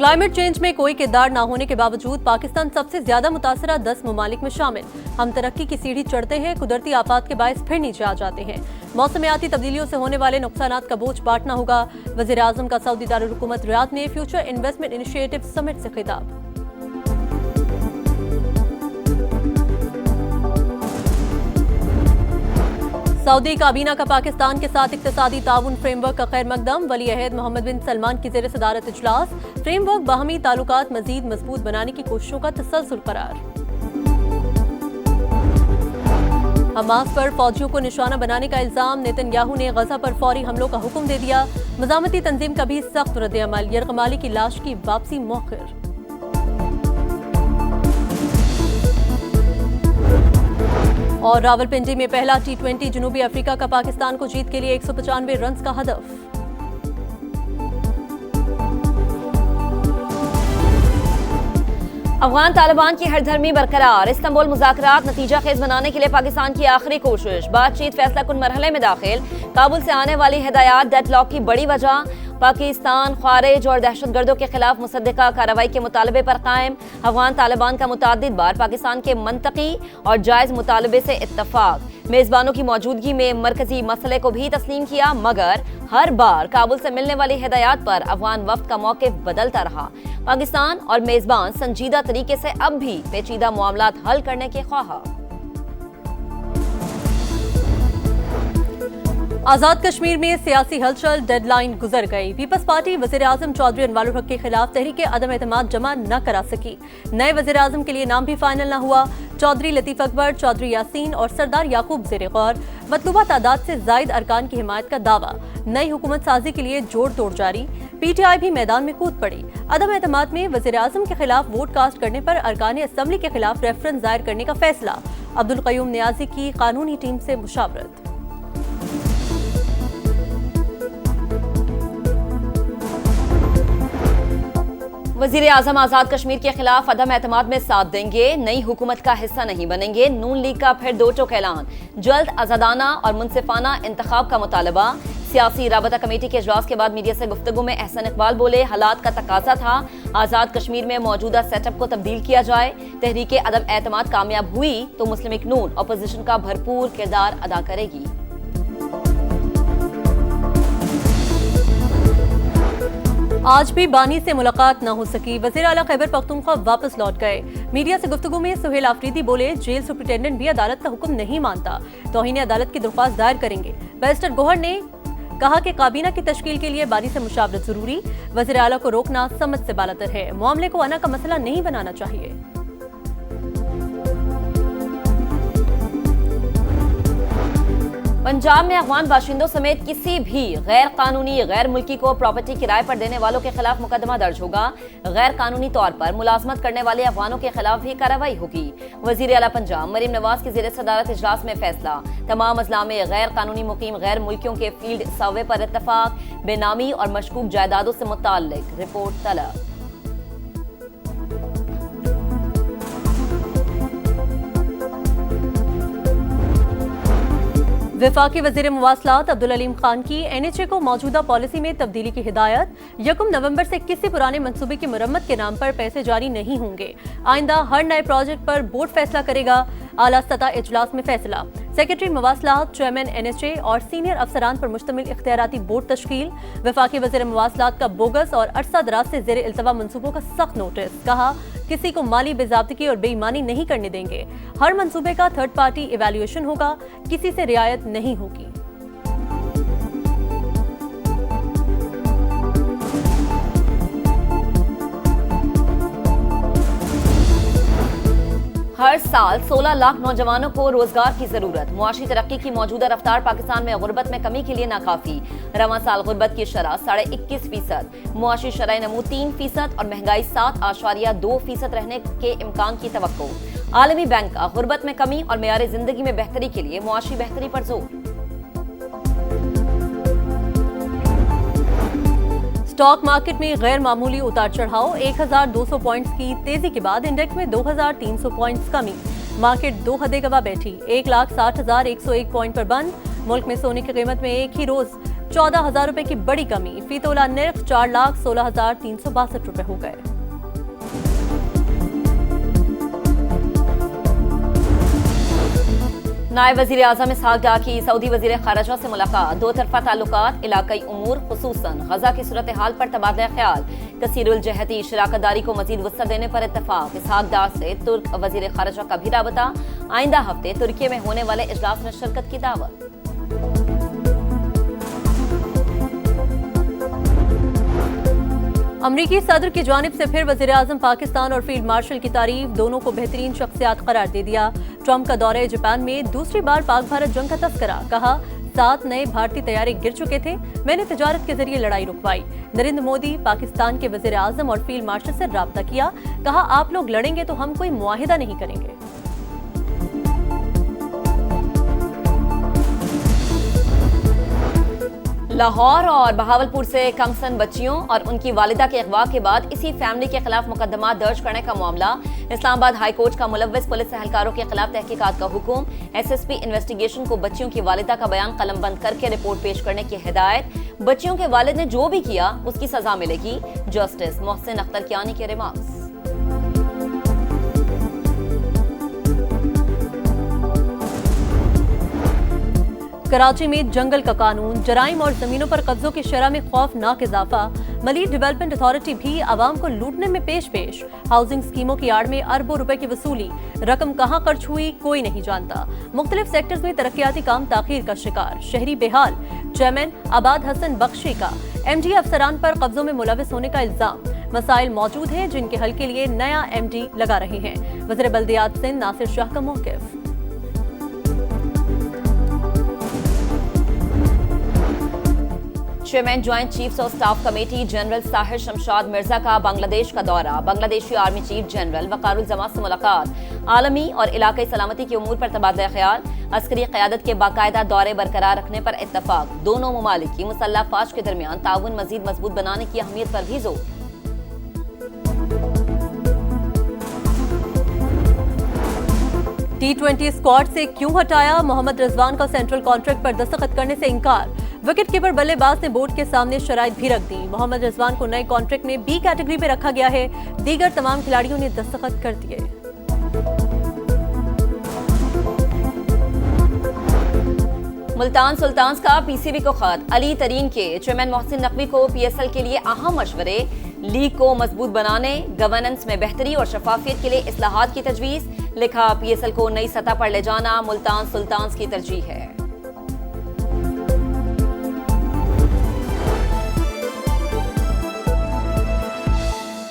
Climate change में कोई किरदार न होने के बावजूद पाकिस्तान सबसे ज्यादा मुतासरा 10 ममालिक में शामिल। हम तरक्की की सीढ़ी चढ़ते हैं, कुदरती आफात के बायस फिर नीचे आ जाते हैं। मौसमियाती तब्दीलियों से होने वाले नुकसानात का बोझ बांटना होगा। वज़ीर आज़म का सऊदी दारुल हुकूमत रियाद में फ्यूचर इन्वेस्टमेंट इनिशिएटिव समिट से खिताब। सऊदी काबीना का पाकिस्तान के साथ इक्तिसादी ताउन फ्रेमवर्क का खैर मकदम। वली अहद मोहम्मद बिन सलमान की ज़ेर सदारत इजलास। फ्रेमवर्क बाहमी ताल्लुकात मजीद मजबूत बनाने की कोशिशों का तसलसल करार। हमास पर फौजियों को निशाना बनाने का इल्जाम। नेतन्याहू ने गजा पर फौरी हमलों का हुक्म दे दिया। मज़ामती तंजीम का भी सख्त रद्द-ए-अमल। यरगमाली की लाश की वापसी मौखिर। और रावलपिंडी में पहला T20 जनूबी अफ्रीका का पाकिस्तान को जीत के लिए 195 रन का हदफ। अफगान तालिबान की हरधर्मी बरकरार। इस्तांबुल मुज़ाकरात नतीजा खेज बनाने के लिए पाकिस्तान की आखिरी कोशिश। बातचीत फैसला कुन मरहले में दाखिल। काबुल से आने वाली हिदायत डेडलॉक की बड़ी वजह। पाकिस्तान ख्वारिज और दहशतगर्दों के खिलाफ मुसद्दिका कार्रवाई के मुतालबे पर कायम। अफगान तालिबान का मुताद्दिद बार पाकिस्तान के मंतकी और जायज मुतालबे से इत्तफाक। मेजबानों की मौजूदगी में मरकजी मसले को भी तस्लीम किया, मगर हर बार काबुल से मिलने वाली हिदायत पर अफगान वफ्द का मौक़िफ़ बदलता रहा। पाकिस्तान और मेजबान संजीदा तरीके से अब भी पेचीदा मामलात हल करने के ख्वाह। आजाद कश्मीर में सियासी हलचल। डेडलाइन गुजर गई। पीपल्स पार्टी वज़ीर आज़म चौधरी अनवारुल हक के खिलाफ तहरीक अदम एतमाद जमा न करा सकी। नए वज़ीर आज़म के लिए नाम भी फाइनल न हुआ। चौधरी लतीफ़ अकबर, चौधरी यासीन और सरदार याकूब ज़ेर गौर। मतलूबा तादाद से जायद अरकान की हिमायत का दावा। नई हुकूमत साजी के लिए जोड़ तोड़ जारी। PTI भी मैदान में कूद पड़ी। अदम एतमाद में वज़ीर आज़म के खिलाफ वोट कास्ट करने पर अरकान असम्बली के खिलाफ रेफरेंस दायर करने का फैसला। अब्दुल क़य्यूम नियाज़ी की कानूनी टीम से मुशावरत। वज़ीर आज़म आज़ाद कश्मीर के खिलाफ अदम एतमाद में साथ देंगे, नई हुकूमत का हिस्सा नहीं बनेंगे। नून लीग का फिर दो टोक ऐलान। जल्द आज़ादाना और मुनसिफाना इंतखाब का मुतालबा। सियासी राबता कमेटी के इजलास के बाद मीडिया से गुफ्तगू में एहसन इकबाल बोले, हालात का तकाजा था आज़ाद कश्मीर में मौजूदा सेटअप को तब्दील किया जाए। तहरीक अदम एतमाद कामयाब हुई तो मुस्लिम लीग नून अपोजिशन का भरपूर किरदार अदा करेगी। आज भी बानी से मुलाकात न हो सकी। वज़ीर आला खैबर पख्तूनख्वा वापस लौट गए। मीडिया से गुफ्तगू में सुहेल आफरीदी बोले, जेल सुप्रिंटेंडेंट भी अदालत का हुक्म नहीं मानता, तौहीन अदालत की दरख्वास्त दायर करेंगे। बैरिस्टर गोहर ने कहा कि काबीना की तश्कील के लिए बानी से मुशावरत जरूरी। वज़ीर आला को रोकना समझ से बालातर है। मामले को अना का मसला नहीं बनाना चाहिए। पंजाब में अफगान बाशिंदों समेत किसी भी गैर कानूनी गैर मुल्की को प्रॉपर्टी किराए पर देने वालों के खिलाफ मुकदमा दर्ज होगा। गैर कानूनी तौर पर मुलाजमत करने वाले अफगानों के खिलाफ भी कार्रवाई होगी। वज़ीर आला पंजाब मरीम नवाज की ज़ेर सदारत इजलास में फैसला। तमाम अजला में गैर कानूनी मुकीम गैर मुल्कियों के फील्ड सर्वे पर इत्तफाक। बेनामी और मशकूक जायदादों से मुताल्लिक रिपोर्ट तलब। वफाकी वज़ीर मुवासलात अब्दुल अलीम खान की NHA को मौजूदा पॉलिसी में तब्दीली की हिदायत। 1 नवंबर से किसी पुराने मंसूबे की मुरम्मत के नाम पर पैसे जारी नहीं होंगे। आइंदा हर नए प्रोजेक्ट पर बोर्ड फैसला करेगा। आला सतह इजलास में फैसला। सेक्रेटरी मुवासलात, चेयरमैन NHA और सीनियर अफसरान पर मुश्तमिल इख्तियाराती बोर्ड तश्कील। वफाकी वज़ीर मुवासलात का बोगस और अरसा दराज से ज़ेर इल्तवा मंसूबों का सख्त नोटिस। कहा, किसी को माली बेज़ाब्तगी और बेईमानी नहीं करने देंगे। हर मंसूबे का थर्ड पार्टी इवैल्यूएशन होगा, किसी से रियायत नहीं होगी। हर साल 16 लाख नौजवानों को रोजगार की जरूरत। मुआशी तरक्की की मौजूदा रफ्तार पाकिस्तान में गुर्बत में कमी के लिए नाकाफी। रवां साल गुर्बत की शरह 21.5%, मुआशी शरह नमू 3% और महंगाई 7.2% रहने के इम्कान की तवक्को। आलमी बैंक का गुर्बत में कमी और मेयार जिंदगी में बेहतरी के लिए मुआशी बेहतरी पर जोर। स्टॉक मार्केट में गैर मामूली उतार चढ़ाव। 1200 पॉइंट्स की तेजी के बाद इंडेक्स में 2300 पॉइंट्स कमी। मार्केट 2 हदे गवा बैठी। 1,60,101 पॉइंट पर बंद। मुल्क में सोने की कीमत में एक ही रोज 14,000 रुपए की बड़ी कमी, फी तोला निर्ख 4,16,362 रुपए हो गए। नायब वज़ीर आज़म इसहाक डार की सऊदी वज़ीर ख़ारिजा से मुलाकात, दो तरफ़ा ताल्लुकात, इलाकाई उमूर खुसूसन गजा की सूरत हाल पर तबादला ख्याल, कसीरुल जहती शराकतदारी को मजीद वुसअत देने पर इत्तफाक। इसहाक डार से तुर्क वज़ीर ख़ारिजा का भी राबता, आइंदा हफ्ते तुर्की में होने वाले इजलास में शिरकत की दावत। अमरीकी सदर की जानिब से फिर वज़ीर आज़म पाकिस्तान और फील्ड मार्शल की तारीफ, दोनों को बेहतरीन शख्सियात करार दे दिया। ट्रंप का दौरे जापान में दूसरी बार पाक भारत जंग का तस्करा, कहा 7 नए भारतीय तैयारे गिर चुके थे, मैंने तिजारत के जरिए लड़ाई रुकवाई। नरेंद्र मोदी पाकिस्तान के वज़ीर आज़म और फील्ड मार्शल से राब्ता किया, कहा आप लोग लड़ेंगे तो हम कोई मुआहिदा नहीं करेंगे। लाहौर और बहावलपुर से कमसन बच्चियों और उनकी वालिदा के अगवा के बाद इसी फैमिली के खिलाफ मुकदमा दर्ज करने का मामला, इस्लामाबाद हाई कोर्ट का मुलव्वस पुलिस एहलकारों के खिलाफ तहकीकात का हुक्म, एसएसपी इन्वेस्टिगेशन को बच्चियों की वालिदा का बयान कलमबंद करके रिपोर्ट पेश करने की हिदायत, बच्चियों के वालिद ने जो भी किया उसकी सजा मिलेगी, जस्टिस मोहसिन अख्तर कियानी के रिमार्क्स। कराची में जंगल का कानून, जराइम और जमीनों पर कब्जों की शरह में खौफनाक इजाफा, मलीर डेवलपमेंट अथॉरिटी भी आवाम को लूटने में पेश। हाउसिंग स्कीमों की आड़ में अरबों रुपए की वसूली, रकम कहां खर्च हुई कोई नहीं जानता। मुख्तलिफ सेक्टर्स में तरक्याती काम ताखीर का शिकार, शहरी बेहाल। चेयरमैन आबाद हसन बख्शी का एमडी अफसरान पर कब्जों में मुलविस होने का इल्जाम। मसाइल मौजूद हैं जिनके हल के लिए नया एमडी लगा रहे हैं। वज़ीर बल्दियात सिंध नासिर शाह का मौक़िफ़। Chairman joint chiefs of staff committee general Sahir Shamshad Mirza का बांग्लादेश का दौरा, Bangladeshi army chief general Waqarul से मुलाकात, आलमी और इलाकाई सलामती के उमूर पर तबादला ख्याल, अस्करी क़यादत के बाकायदा दौरे बरकरार रखने पर इत्तफाक, दोनों ममालिक की मुसल्लह फ़ौज के दरमियान ताउन मजीद मजबूत बनाने की अहमियत पर भी जोर। T20 स्क्वाड से क्यों हटाया, मोहम्मद रिजवान का सेंट्रल कॉन्ट्रैक्ट पर दस्तखत करने से इनकार, विकेट कीपर बल्लेबाज ने बोर्ड के सामने शराइत भी रख दी। मोहम्मद रिजवान को नए कॉन्ट्रैक्ट में बी कैटेगरी में रखा गया है, दीगर तमाम खिलाड़ियों ने दस्तखत कर दिए। मुल्तान सुल्तान्स का पीसीबी को खत, अली तरीन के चेयरमैन मोहसिन नकवी को पीएसएल के लिए अहम मशवरे, लीग को मजबूत बनाने, गवर्नेंस में बेहतरी और शफाफियत के लिए इस्लाहात की तजवीज़, लिखा पीएसएल को नई सतह पर ले जाना मुल्तान सुल्तान्स की तरजीह है।